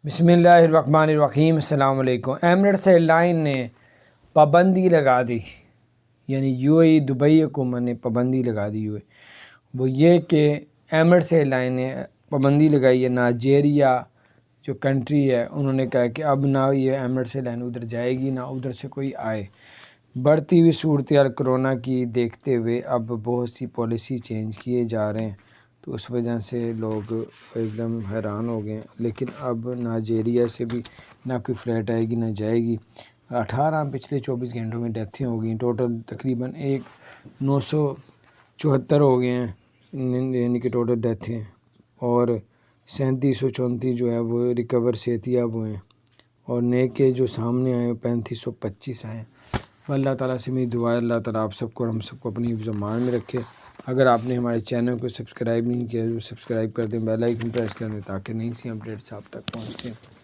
بسم اللہ الرحمن الرحیم۔ السلام علیکم۔ ایمریٹس ایئر لائن نے پابندی لگا دی، یعنی یو اے ای دبئی حکومت نے پابندی لگا دی وہ یہ کہ ایمریٹس ایئر لائن نے پابندی لگائی ہے نائجیریا جو کنٹری ہے، انہوں نے کہا کہ اب نہ یہ ایمریٹس ایئر لائن ادھر جائے گی نہ ادھر سے کوئی آئے۔ بڑھتی ہوئی صورتحال کرونا کی دیکھتے ہوئے اب بہت سی پالیسی چینج کیے جا رہے ہیں، تو اس وجہ سے لوگ ایک دم حیران ہو گئے ہیں۔ لیکن اب نائجیریا سے بھی نہ کوئی فلائٹ آئے گی نہ جائے گی۔ 18 پچھلے 24 گھنٹوں میں ڈیتھیں ہو گئیں، ٹوٹل تقریباً 974 ہو گئے ہیں، یعنی کہ ٹوٹل ڈیتھیں، اور 3734 جو ہے وہ ریکور صحت یاب ہوئے ہیں، اور نئے کے جو سامنے آئے ہیں 3525 آئے ہیں۔ اللہ تعالیٰ سے میری دعا ہے اللہ تعالیٰ آپ سب کو اور ہم سب کو اپنی حفظ و امان میں رکھے۔ اگر آپ نے ہمارے چینل کو سبسکرائب نہیں کیا تو سبسکرائب کر دیں، بیل آئیکن پریس کر دیں تاکہ نئی سی اپڈیٹس آپ تک پہنچتے ہیں۔